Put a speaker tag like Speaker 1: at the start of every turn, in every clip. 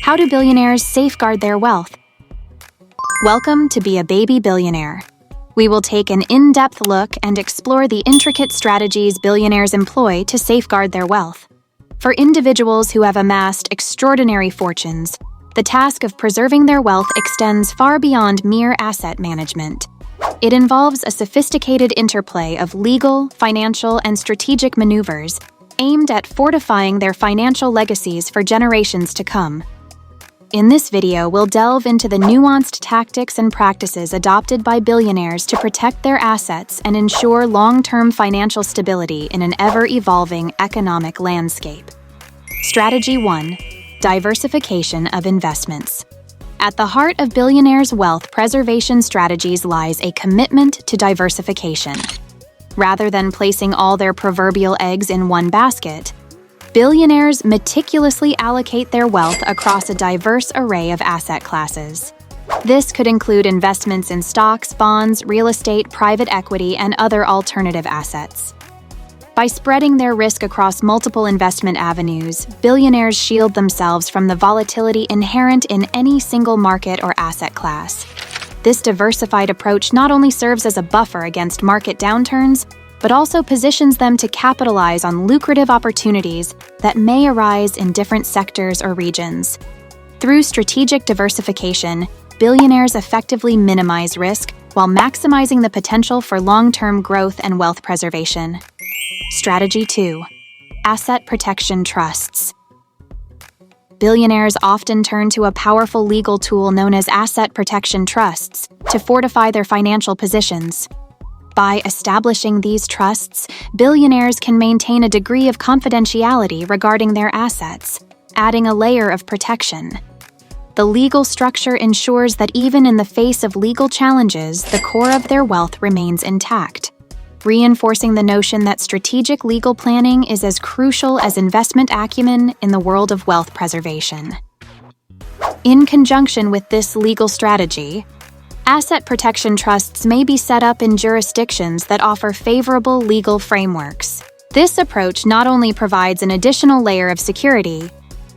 Speaker 1: How do billionaires safeguard their wealth? Welcome to Be a Baby Billionaire. We will take an in-depth look and explore the intricate strategies billionaires employ to safeguard their wealth. For individuals who have amassed extraordinary fortunes, the task of preserving their wealth extends far beyond mere asset management. It involves a sophisticated interplay of legal, financial, and strategic maneuvers aimed at fortifying their financial legacies for generations to come. In this video, we'll delve into the nuanced tactics and practices adopted by billionaires to protect their assets and ensure long-term financial stability in an ever-evolving economic landscape. Strategy 1. Diversification of investments. At the heart of billionaires' wealth preservation strategies lies a commitment to diversification. Rather than placing all their proverbial eggs in one basket, billionaires meticulously allocate their wealth across a diverse array of asset classes. This could include investments in stocks, bonds, real estate, private equity, and other alternative assets. By spreading their risk across multiple investment avenues, billionaires shield themselves from the volatility inherent in any single market or asset class. This diversified approach not only serves as a buffer against market downturns, but also positions them to capitalize on lucrative opportunities that may arise in different sectors or regions. Through strategic diversification, billionaires effectively minimize risk while maximizing the potential for long-term growth and wealth preservation. Strategy 2. Asset protection trusts. Billionaires often turn to a powerful legal tool known as asset protection trusts to fortify their financial positions. By establishing these trusts, billionaires can maintain a degree of confidentiality regarding their assets, adding a layer of protection. The legal structure ensures that even in the face of legal challenges, the core of their wealth remains intact, reinforcing the notion that strategic legal planning is as crucial as investment acumen in the world of wealth preservation. In conjunction with this legal strategy, asset protection trusts may be set up in jurisdictions that offer favorable legal frameworks. This approach not only provides an additional layer of security,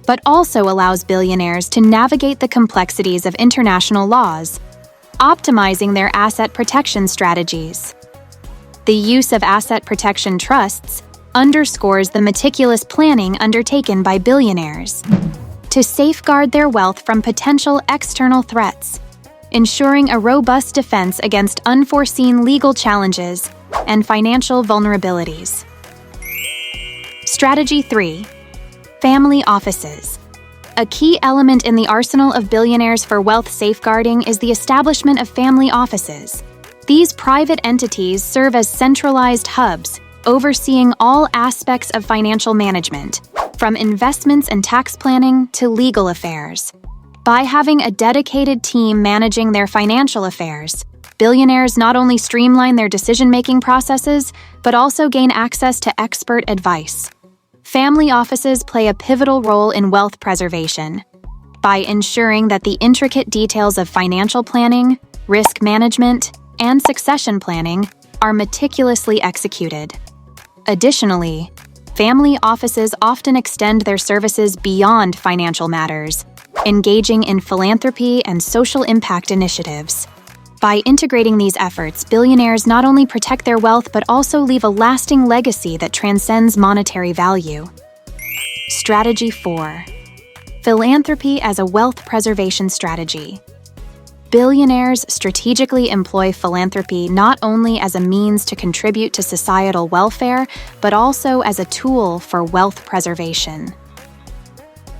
Speaker 1: but also allows billionaires to navigate the complexities of international laws, optimizing their asset protection strategies. The use of asset protection trusts underscores the meticulous planning undertaken by billionaires to safeguard their wealth from potential external threats, ensuring a robust defense against unforeseen legal challenges and financial vulnerabilities. Strategy 3. Family offices. A key element in the arsenal of billionaires for wealth safeguarding is the establishment of family offices. These private entities serve as centralized hubs, overseeing all aspects of financial management, from investments and tax planning to legal affairs. By having a dedicated team managing their financial affairs, billionaires not only streamline their decision-making processes, but also gain access to expert advice. Family offices play a pivotal role in wealth preservation by ensuring that the intricate details of financial planning, risk management, and succession planning are meticulously executed. Additionally, family offices often extend their services beyond financial matters, engaging in philanthropy and social impact initiatives. By integrating these efforts, billionaires not only protect their wealth but also leave a lasting legacy that transcends monetary value. Strategy 4. Philanthropy as a wealth preservation strategy. Billionaires strategically employ philanthropy not only as a means to contribute to societal welfare, but also as a tool for wealth preservation.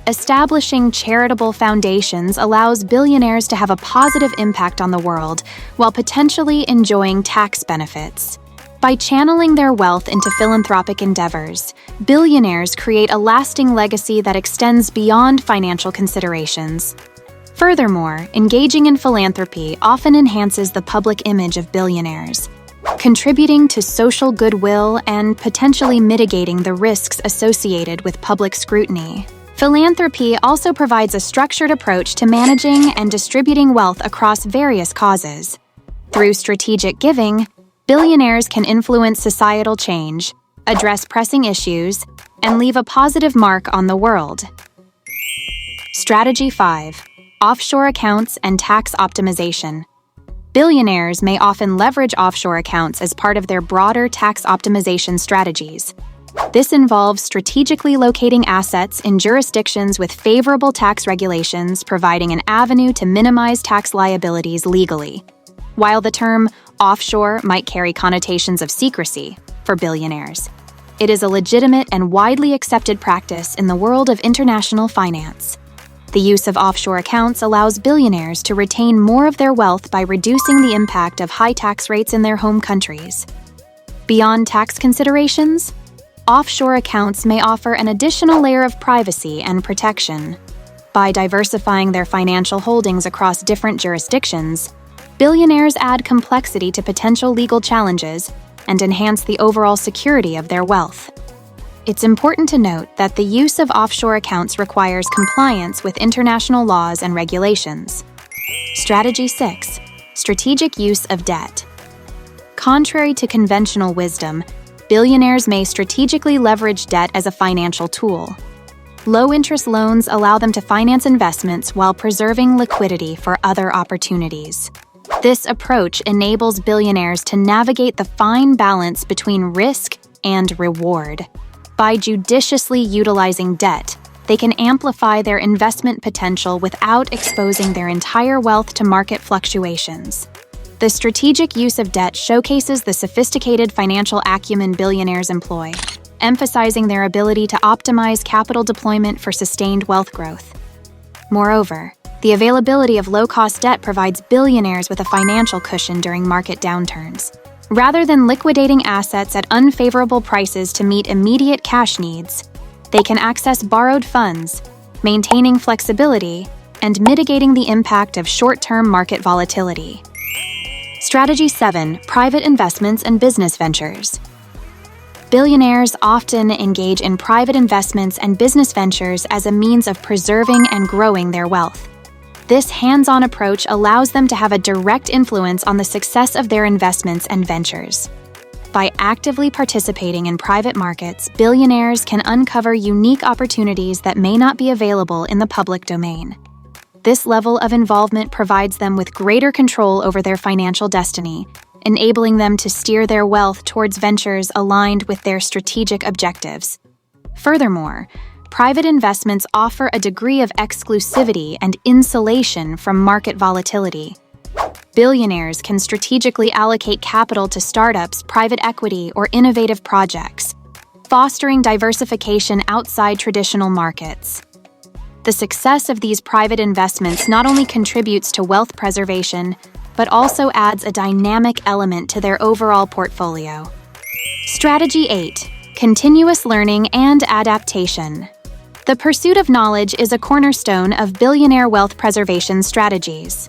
Speaker 1: Establishing charitable foundations allows billionaires to have a positive impact on the world while potentially enjoying tax benefits. By channeling their wealth into philanthropic endeavors, billionaires create a lasting legacy that extends beyond financial considerations. Furthermore, engaging in philanthropy often enhances the public image of billionaires, contributing to social goodwill and potentially mitigating the risks associated with public scrutiny. Philanthropy also provides a structured approach to managing and distributing wealth across various causes. Through strategic giving, billionaires can influence societal change, address pressing issues, and leave a positive mark on the world. Strategy 5. Offshore accounts and tax optimization. Billionaires may often leverage offshore accounts as part of their broader tax optimization strategies. This involves strategically locating assets in jurisdictions with favorable tax regulations, providing an avenue to minimize tax liabilities legally. While the term offshore might carry connotations of secrecy for billionaires, it is a legitimate and widely accepted practice in the world of international finance. The use of offshore accounts allows billionaires to retain more of their wealth by reducing the impact of high tax rates in their home countries. Beyond tax considerations, offshore accounts may offer an additional layer of privacy and protection. By diversifying their financial holdings across different jurisdictions, billionaires add complexity to potential legal challenges and enhance the overall security of their wealth. It's important to note that the use of offshore accounts requires compliance with international laws and regulations. Strategy 6. Strategic use of debt. Contrary to conventional wisdom, billionaires may strategically leverage debt as a financial tool. Low-interest loans allow them to finance investments while preserving liquidity for other opportunities. This approach enables billionaires to navigate the fine balance between risk and reward. By judiciously utilizing debt, they can amplify their investment potential without exposing their entire wealth to market fluctuations. The strategic use of debt showcases the sophisticated financial acumen billionaires employ, emphasizing their ability to optimize capital deployment for sustained wealth growth. Moreover, the availability of low-cost debt provides billionaires with a financial cushion during market downturns. Rather than liquidating assets at unfavorable prices to meet immediate cash needs, they can access borrowed funds, maintaining flexibility and mitigating the impact of short-term market volatility. Strategy 7. Private investments and business ventures. Billionaires often engage in private investments and business ventures as a means of preserving and growing their wealth. This hands-on approach allows them to have a direct influence on the success of their investments and ventures. By actively participating in private markets, billionaires can uncover unique opportunities that may not be available in the public domain. This level of involvement provides them with greater control over their financial destiny, enabling them to steer their wealth towards ventures aligned with their strategic objectives. Furthermore, private investments offer a degree of exclusivity and insulation from market volatility. Billionaires can strategically allocate capital to startups, private equity, or innovative projects, fostering diversification outside traditional markets. The success of these private investments not only contributes to wealth preservation, but also adds a dynamic element to their overall portfolio. Strategy 8. Continuous learning and adaptation. The pursuit of knowledge is a cornerstone of billionaire wealth preservation strategies.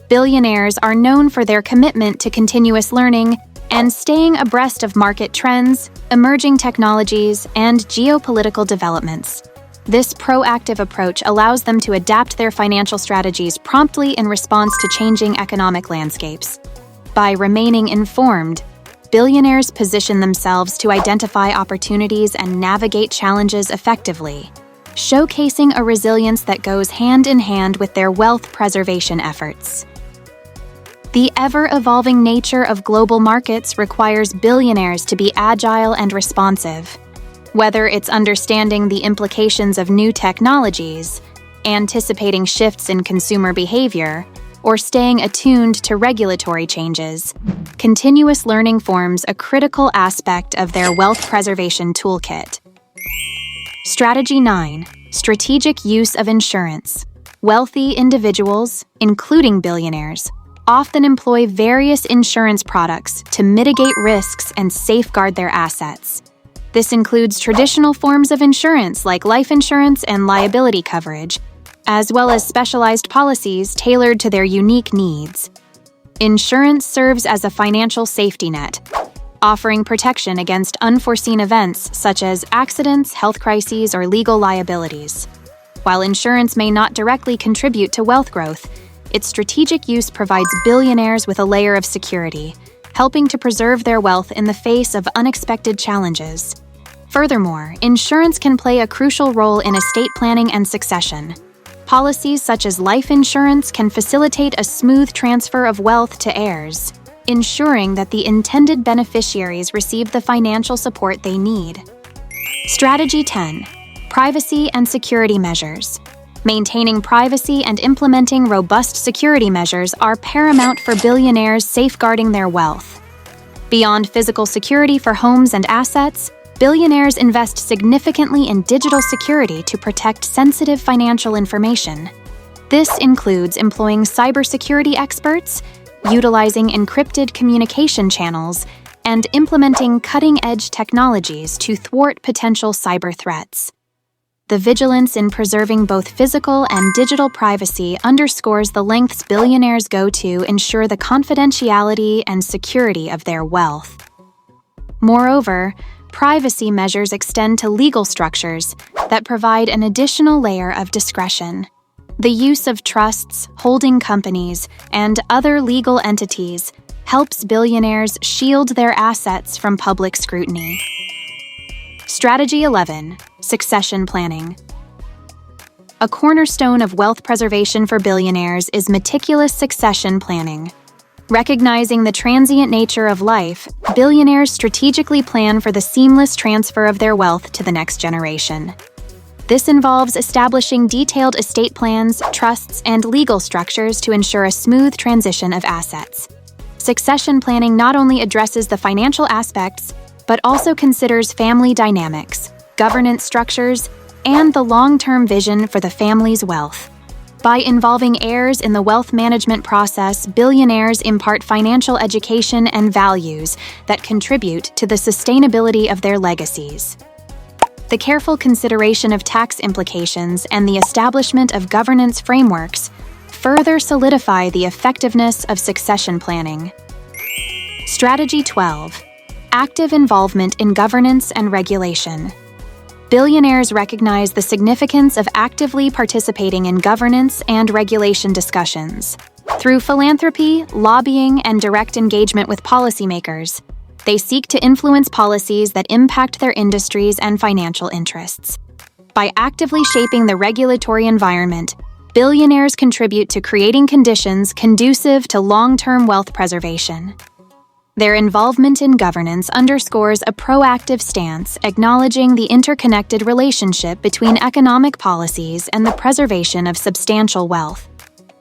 Speaker 1: Billionaires are known for their commitment to continuous learning and staying abreast of market trends, emerging technologies, and geopolitical developments. This proactive approach allows them to adapt their financial strategies promptly in response to changing economic landscapes. By remaining informed, billionaires position themselves to identify opportunities and navigate challenges effectively, showcasing a resilience that goes hand in hand with their wealth preservation efforts. The ever-evolving nature of global markets requires billionaires to be agile and responsive. Whether it's understanding the implications of new technologies, anticipating shifts in consumer behavior, or staying attuned to regulatory changes, continuous learning forms a critical aspect of their wealth preservation toolkit. Strategy 9. Strategic use of insurance. Wealthy individuals, including billionaires, often employ various insurance products to mitigate risks and safeguard their assets. This includes traditional forms of insurance like life insurance and liability coverage, as well as specialized policies tailored to their unique needs. Insurance serves as a financial safety net, offering protection against unforeseen events such as accidents, health crises, or legal liabilities. While insurance may not directly contribute to wealth growth, its strategic use provides billionaires with a layer of security, helping to preserve their wealth in the face of unexpected challenges. Furthermore, insurance can play a crucial role in estate planning and succession. Policies such as life insurance can facilitate a smooth transfer of wealth to heirs, ensuring that the intended beneficiaries receive the financial support they need. Strategy 10. Privacy and security measures. Maintaining privacy and implementing robust security measures are paramount for billionaires safeguarding their wealth. Beyond physical security for homes and assets, billionaires invest significantly in digital security to protect sensitive financial information. This includes employing cybersecurity experts, utilizing encrypted communication channels, and implementing cutting-edge technologies to thwart potential cyber threats. The vigilance in preserving both physical and digital privacy underscores the lengths billionaires go to ensure the confidentiality and security of their wealth. Moreover, privacy measures extend to legal structures that provide an additional layer of discretion. The use of trusts, holding companies, and other legal entities helps billionaires shield their assets from public scrutiny. Strategy 11. Succession planning. A cornerstone of wealth preservation for billionaires is meticulous succession planning. Recognizing the transient nature of life, billionaires strategically plan for the seamless transfer of their wealth to the next generation. This involves establishing detailed estate plans, trusts, and legal structures to ensure a smooth transition of assets. Succession planning not only addresses the financial aspects, but also considers family dynamics, governance structures, and the long-term vision for the family's wealth. By involving heirs in the wealth management process, billionaires impart financial education and values that contribute to the sustainability of their legacies. The careful consideration of tax implications and the establishment of governance frameworks further solidify the effectiveness of succession planning. Strategy 12. Active involvement in governance and regulation. Billionaires recognize the significance of actively participating in governance and regulation discussions. Through philanthropy, lobbying, and direct engagement with policymakers, they seek to influence policies that impact their industries and financial interests. By actively shaping the regulatory environment, billionaires contribute to creating conditions conducive to long-term wealth preservation. Their involvement in governance underscores a proactive stance, acknowledging the interconnected relationship between economic policies and the preservation of substantial wealth.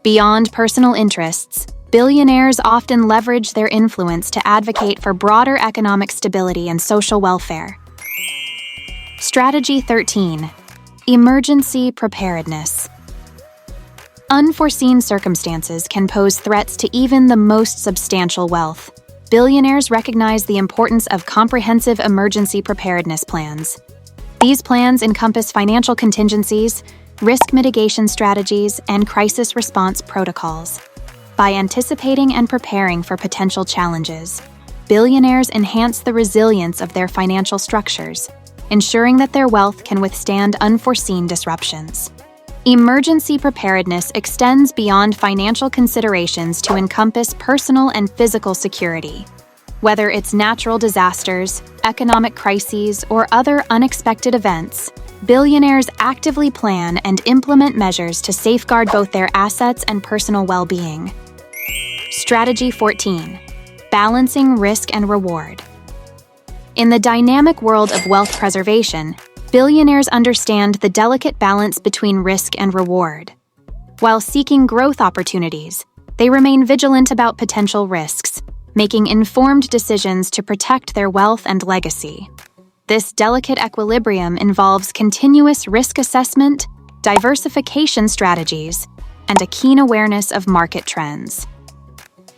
Speaker 1: Beyond personal interests, billionaires often leverage their influence to advocate for broader economic stability and social welfare. Strategy 13. Emergency preparedness. Unforeseen circumstances can pose threats to even the most substantial wealth. Billionaires recognize the importance of comprehensive emergency preparedness plans. These plans encompass financial contingencies, risk mitigation strategies, and crisis response protocols. By anticipating and preparing for potential challenges, billionaires enhance the resilience of their financial structures, ensuring that their wealth can withstand unforeseen disruptions. Emergency preparedness extends beyond financial considerations to encompass personal and physical security. Whether it's natural disasters, economic crises, or other unexpected events, billionaires actively plan and implement measures to safeguard both their assets and personal well-being. Strategy 14. Balancing risk and reward. In the dynamic world of wealth preservation, billionaires understand the delicate balance between risk and reward. While seeking growth opportunities, they remain vigilant about potential risks, making informed decisions to protect their wealth and legacy. This delicate equilibrium involves continuous risk assessment, diversification strategies, and a keen awareness of market trends.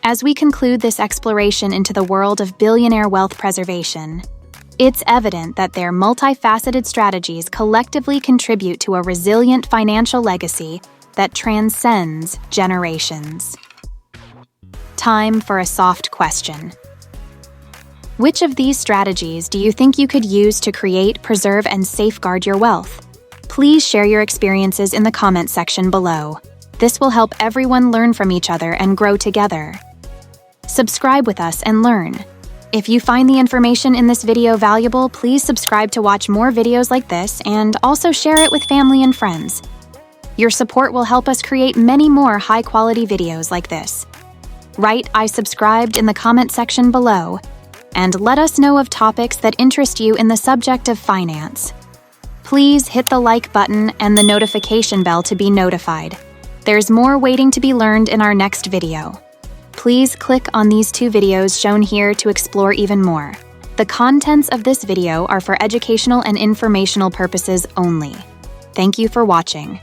Speaker 1: As we conclude this exploration into the world of billionaire wealth preservation, it's evident that their multifaceted strategies collectively contribute to a resilient financial legacy that transcends generations. Time for a soft question. Which of these strategies do you think you could use to create, preserve, and safeguard your wealth? Please share your experiences in the comment section below. This will help everyone learn from each other and grow together. Subscribe with us and learn. If you find the information in this video valuable, please subscribe to watch more videos like this and also share it with family and friends. Your support will help us create many more high-quality videos like this. Write "I subscribed" in the comment section below, and let us know of topics that interest you in the subject of finance. Please hit the like button and the notification bell to be notified. There's more waiting to be learned in our next video. Please click on these 2 videos shown here to explore even more. The contents of this video are for educational and informational purposes only. Thank you for watching.